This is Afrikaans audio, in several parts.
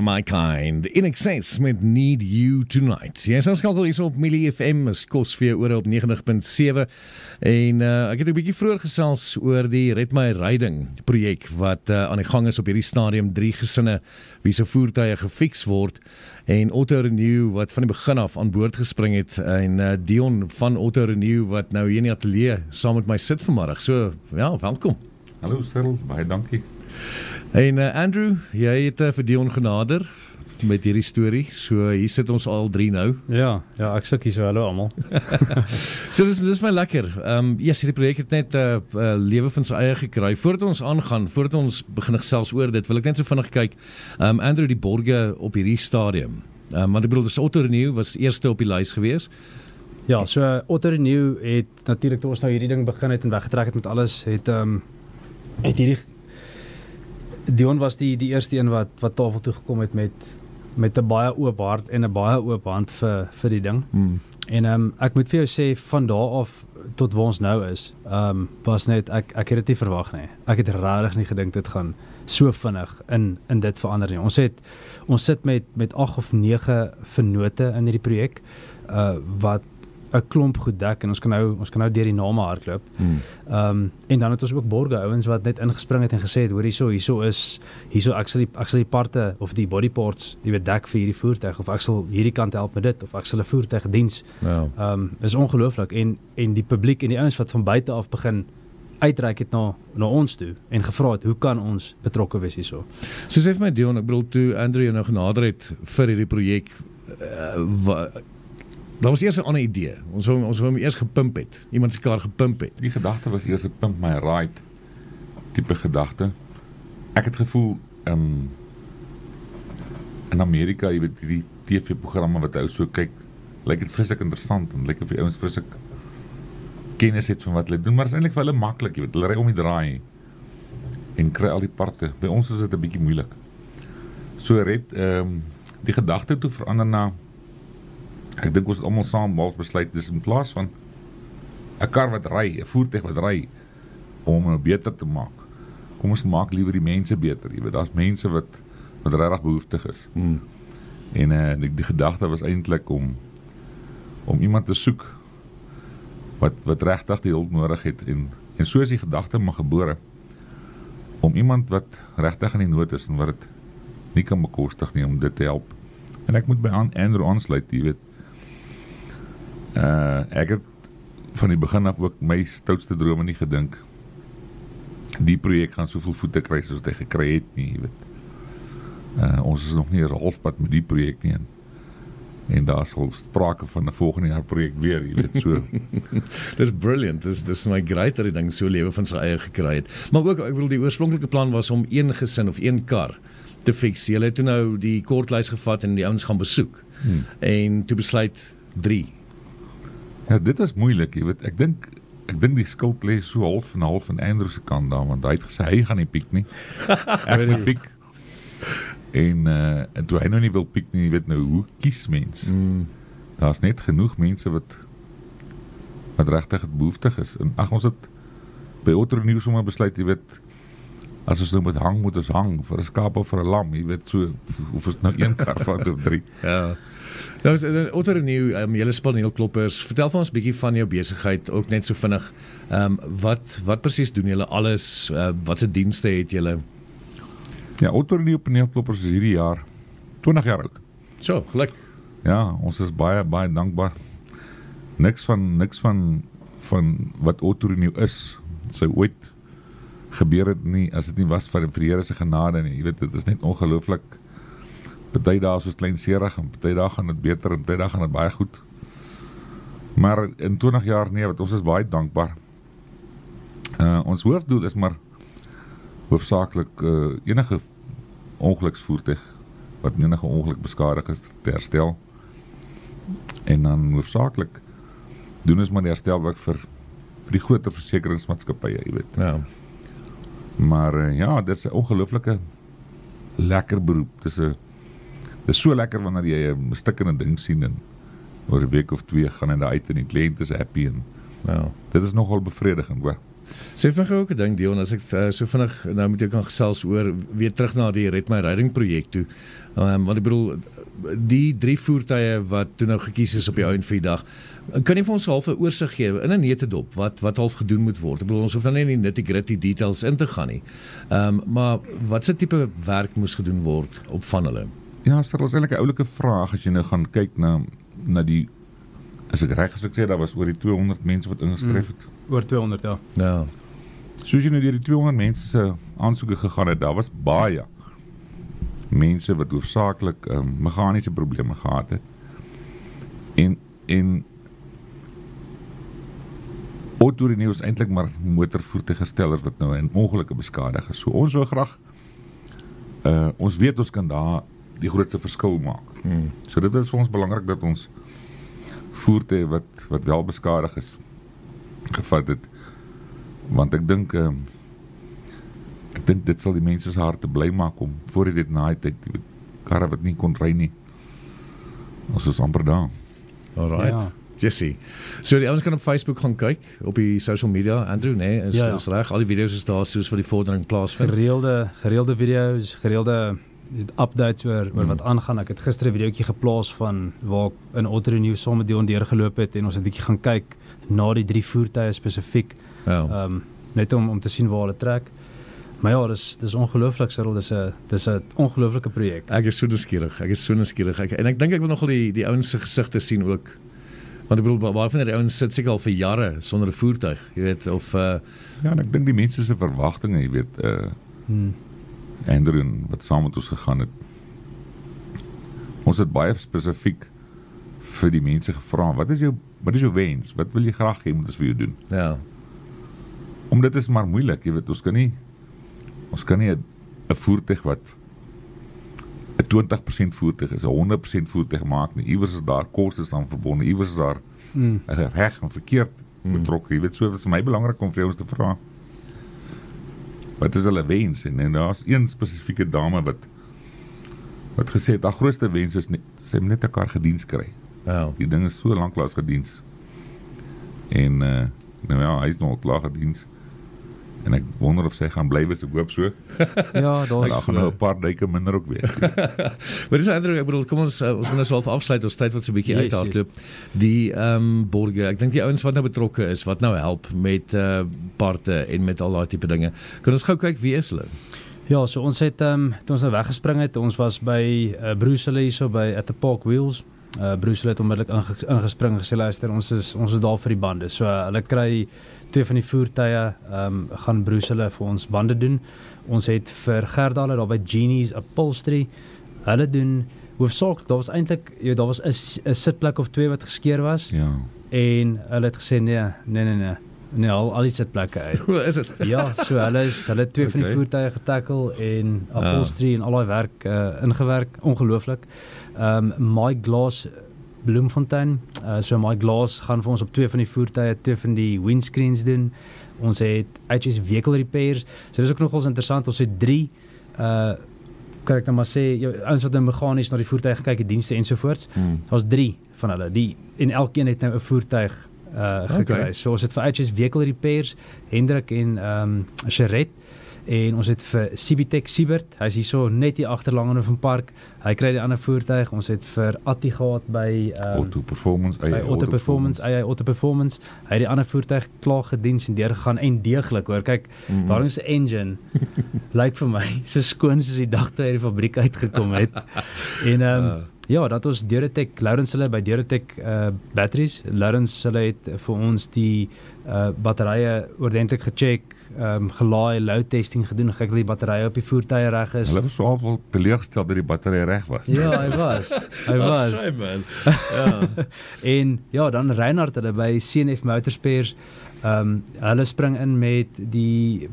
of my kind. In excess met Need You Tonight. Jy is aanskakel hier op Millie FM, is kos vir jou oor op 90.7. En ek het 'n bietjie vroeër gesels oor die Red My Riding projek wat aan die gang is op hierdie stadium. 3 gesinne wie se voertuie gefiks word. En Auto Renew wat van die begin af aan boord gespring het. En Dion van Auto Renew wat nou hier in die ateljee saam met my sit vanmiddag. So, ja, welkom. Hallo Cyril, baie dankie. En Andrew, jy het vir Dion genader met hierdie storie, so hier sit ons al 3 nou. Ja, ek sukkie so, hallo almal. So dis my lekker. Yes, hierdie projek het net lewe van sy eie gekry. Voordat ons aangaan, voordat ons begin gesels oor dit, wil ek net so vinnig kyk. Andrew, die borge op hierdie stadium. Want ek bedoel, dus Auto Renew was eerste op die lys gewees. Ja, so Auto Renew het natuurlik toe ons nou hierdie ding begin het en weggetrek het met alles, het hierdie Dion was die eerste een wat tafel toe gekom het met 'n baie oop hart en 'n baie oop hand vir die ding. En ek moet vir jou sê, van daar af tot waar ons nou is, was net, ek het dit nie verwag nie. Ek het regtig nie gedink dit gaan so vinnig in dit verander nie. Ons sit met 8 of 9 vennote in hierdie projek, wat 'n klomp goed dek, en ons kan nou deur die name hardloop. En dan het ons ook borge ouens wat net ingespring het en gesê het, hoor hierso ek sal die parte of die body parts, jy weet, dek vir hierdie voertuig, of ek sal hierdie kant help met dit, of ek sal 'n voertuig diens. Is ongelooflik, en die publiek en die ouens wat van buite af begin uitreik het na ons toe en gevra het, hoe kan ons betrokke wees hierso? So sê vir my Dion, ek bedoel toe Andrew nou genader het vir hierdie projek, daar was eers 'n ander idee. Ons wou hom eers gepimp het. Iemand se kar gepimp het. Die gedagte was eers 'n pimp my ride tipe gedagte. Ek het gevoel in Amerika, jy weet, die TV-programme wat ou so kyk, lyk dit vreeslik interessant en lyk of die ouens vreeslik kennis het van wat hulle doen, maar is eintlik vir hulle maklik, jy weet, hulle ry om die draai en kry al die parte. By ons is dit 'n bietjie moeilik. So red die gedagte toe verander na, ek dink ons het almal saam mals besluit, dis in plaas van 'n kar wat ry, 'n voertuig wat ry, om hom beter te maak. Kom ons maak liewer die mense beter, jy weet, daar's mense wat regtig behoeftig is. En die gedagte was eintlik om iemand te soek wat regtig die hulp nodig het, en so is die gedagte maar gebore, om iemand wat regtig in die nood is en wat dit nie kan bekostig nie, om dit te help. En ek moet by Andrew aansluit, jy weet. Ek het van die begin af ook my stoutste drome nie gedink die projek gaan soveel voete kry soos dit gekry het nie, jy weet. Ons is nog nie 'n halfpad met die projek nie, en daar is al sprake van 'n volgende jaar projek weer, jy weet, so. Dis brilliant, dis my great dat die ding so lewe van sy eie gekry het. Maar ook, ek bedoel, die oorspronklike plan was om 1 gesin of 1 kar te fix. Julle het toe nou die kortlys gevat en die ouens gaan besoek. En toe besluit 3. Ja, dit is moeilik, jy weet. Ek dink die skuld lê so half en half in Andrew se kant daar, want hy het gesê hy gaan nie piek nie. Ek moet piek. En toe hy nou nie wil piek nie, jy weet nou, hoe kies mens? Daar's net genoeg mense wat regtig behoeftig is. En ons het by Auto Renew sommer besluit, jy weet, as ons nou moet ons hang vir 'n skaap of vir 'n lam, jy weet, so, of ons nou 1 kar vat of 3. Ja. Nou, Auto Renew, julle spaneelkloppers, vertel vir ons 'n bietjie van jou besigheid, ook net so vinnig. Wat presies doen julle alles? Wat se dienste het julle? Ja, Auto Renew paneelkloppers is hierdie jaar 20 jaar oud. So, geluk. Ja, ons is baie, baie dankbaar. Niks van wat Auto Renew is, sou ooit gebeur het nie, as dit nie was vir die Here se genade nie. Jy weet, dit is net ongelooflik. Party dae is ons kleinserig, en party dae gaan dit beter, en party dae gaan dit baie goed. Maar in 20 jaar nee, wat ons is baie dankbaar. Ons hoofdoel is maar hoofsaaklik enige ongeluksvoertuig wat enige ongeluk beskadig is te herstel. En dan hoofsaaklik doen ons maar die herstelwerk vir die groter versekeringsmaatskappye, jy weet. Ja. Maar ja, dit is 'n ongelooflike lekker beroep. Dit is so lekker wanneer jy 'n stikkende ding sien en oor 'n week of 2 gaan hy daar uit en die kliënt is happy en ja. Dit is nogal bevredigend, hoor. Sê vir my ook 'n ding, Dion, as ek so vinnig nou met jou kan gesels oor weer terug na die Red My Riding projek toe. Want ek bedoel die 3 voertuie wat toe nou gekies is op die ou en vir die dag. Kan jy vir ons half 'n oorsig gee in 'n neutedop wat half gedoen moet word? Ek bedoel ons hoef dan nie in die nitty-gritty details in te gaan nie. Maar wat se tipe werk moes gedoen word op van hulle? Ja, dit is eintlik 'n oulike vraag as jy nou gaan kyk na die as ek reg sê, daar was oor die 200 mense wat ingeskryf het. Oor 200, ja. Ja. Soos jy nou deur die 200 mense se aansoeke gegaan het, daar was baie mense wat hoofsaaklik meganiese probleme gehad het. En Autorino is eintlik maar motorvoertuigherstellers wat nou in ongelukke beskadig is. So ons wil graag ons weet ons kan daar die grootste verskil maak. So dit is vir ons belangrik dat ons voertuie wat wel beskadig is gevat het, want ek dink dit sal die mense se harte bly maak om voor dit na die tyd die karre wat nie kon ry nie. Ons is amper daar. Alright. Ja. Jesse. So die ouens kan op Facebook gaan kyk, op die social media, Andrew, nee, is reg, al die video's is daar soos vir die vordering plaasvind. Gereelde video's, gereelde updates oor wat aangaan. Ek het gister 'n videoetjie geplaas van waar ek in Autorino saam met Dion deurgeloop het en ons het 'n bietjie gaan kyk na die 3 voertuie spesifiek. Ja. Net om te sien waar hulle trek. Maar ja, dis ongelooflik, Cyril, dis 'n ongelooflike projek. Ek is so nuuskierig. En ek dink ek wil nogal die ouens se gesigte sien ook. Want ek bedoel, baie van die ouens sit seker al vir jare sonder 'n voertuig, jy weet, of Ja, en ek dink die mense se verwagtinge, jy weet, Andrew wat saam met ons gegaan het. Ons het baie spesifiek vir die mense gevra, wat is jou wens? Wat wil jy graag hê moet ons vir jou doen? ja. Omdat dit is maar moeilik, jy weet, ons kan nie 'n voertuig wat 'n 20% voertuig is, 'n 100% voertuig maak nie. Iewers is daar kostes aan verbonde, iewers is daar reg en verkeerd betrokke. Jy weet, so dit is vir my belangrik om vir ons te vra. Wat is hulle wens? En daar's een spesifieke dame wat gesê het, haar grootste wens is sy moet net 'n kar gediens kry. Ja. Die ding is so lanklaas gediens. En nou ja, hy is nog klaar gediens. En ek wonder of sy gaan bly wees, ek hoop so. Ja, Daar gaan nou 'n paar duike minder ook wees. Maar dis Andrew, ek bedoel, kom ons moet nou self afsluit, ons tyd wat so 'n bietjie uithardloop. Die borge, ek dink die ouens wat nou betrokke is, wat nou help met parte en met al daai tipe dinge. Kan ons gou kyk wie is hulle? Ja, so ons het toe ons nou weggespring het, ons was by Bruce hulle hierso by at the Park Wheels. Bruce het onmiddellik ingespring en gesê luister, ons is daar vir die bande. So hulle kry 2 van die voertuie, gaan Bruce hulle vir ons bande doen. Ons het vir Gerdale daar by Genie's Upholstery, hulle doen hoofsaaklik, daar was eintlik daar was 'n sitplek of 2 wat geskeur was. Ja. En hulle het gesê nee, al die sitplekke uit. Hoe is dit? Ja, so hulle het 2 van die voertuie getackle en upholstery en al daai werk ingewerk, ongelooflik. My Glass Bloemfontein, so My Glass gaan vir ons op 2 van die voertuie, 2 van die windscreens doen. Ons het HS Vehicle Repairs, so dis ook nogals interessant, ons het 3 kan ek nou maar sê, ouens wat nou meganies na die voertuie gekyk het, dienste ensovoorts. Daar's 3 van hulle, en elkeen het nou 'n voertuig gekry. So ons het vir HS Vehicle Repairs, Hendrik en Charette, en ons het vir Cibitech Siebert, hy is hierso net hier agter Langehoven Park, hy kry die ander voertuig. Ons het vir Atti gehad by Auto Performance, AI Auto Performance, hy het die ander voertuig klaar gediens en deurgegaan en deeglik hoor, kyk, waarom is 'n engine lyk vir my so skoon soos die dag toe hy die fabriek uitgekom het. En ja, dat ons Duratec, Lourens hulle by Duratec batteries, Lourens hulle het vir ons die batterye ordentlik gecheck, gelaai, load testing gedoen, kyk dat die batterye op die voertuie reg is. Hulle was so al teleurgestel dat die battery reg was. Ja, hy was. Hey man. Ja. En ja, dan Reinhard hulle by CNF Motorspares, hulle spring in met die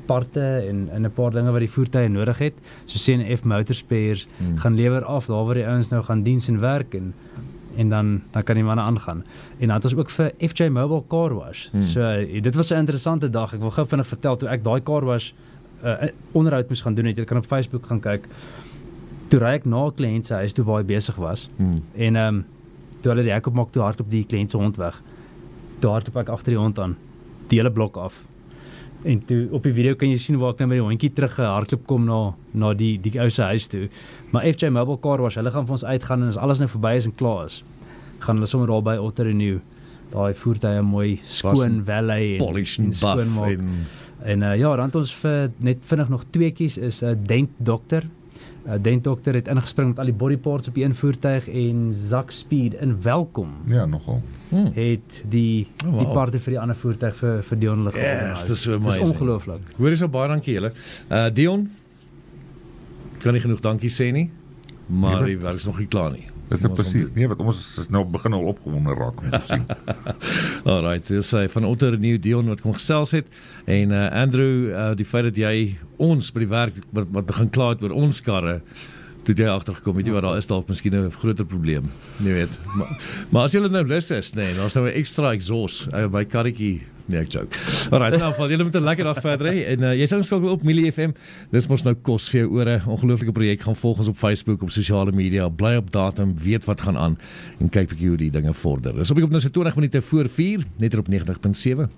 parte en 'n paar dinge wat die voertuie nodig het. So CNF Motorspares gaan lewer af daar waar die ouens nou gaan diens en werk en dan kan die manne aangaan. En dan het ons ook vir FJ Mobile Car Wash. So dit was 'n interessante dag. Ek wil gou vinnig vertel toe ek daai car wash onderhoud moes gaan doen het. Jy kan op Facebook gaan kyk. Toe ry ek na 'n kliënt se huis toe waar hy besig was. En toe hulle die hek opmaak, toe hardloop die kliënt se hond weg. Toe hardloop ek agter die hond aan. Die hele blok af. En toe op die video kan jy sien waar ek nou met die hondjie terug gehardloop kom na die ou se huis toe. Maar FJ Mobile Car Wash, hulle gaan vir ons uitgaan en as alles nou verby is en klaar is, gaan hulle sommer daar by Auto Renew daai voertuie mooi skoon valet polish en skoon buff maak. En ja, dan het ons net vinnig nog tweeetjies is 'n Dent Doctor. Dent Doctor het ingespring met al die body parts op die een voertuig en Zak Speed in Welkom Ja, nogal. het die parte vir die ander voertuig vir Dion hulle Yes, dis so Dis amazing. ongelooflik. Hoor is al baie dankie julle. Dion, kan nie genoeg dankie sê nie, maar die werk is nog nie klaar nie. Dis 'n plesier. Nee, wat ons is nou begin al opgewonde raak om te sien. Alright, dis van Auto Renew Dion wat kom gesels het en Andrew, die feit dat jy ons by die werk wat begin kla het oor ons karre, toe jy agtergekom het, wat daar is dalk miskien 'n groter probleem, jy weet. Maar as jy nou lus is, nee, daar's nou 'n ekstra exhaust by karretjie. Nee, ek joke. Alright, nou val julle met 'n lekker dag verder hè. En jy sal skakel op Millie FM. Dis mos nou kos vir jou ore. Ongelooflike projek. Gaan volg ons op Facebook, op sosiale media. Bly op datum, weet wat gaan aan en kyk bietjie hoe die dinge vorder. Dis op nou so 20 minute voor 4, net op 90.7.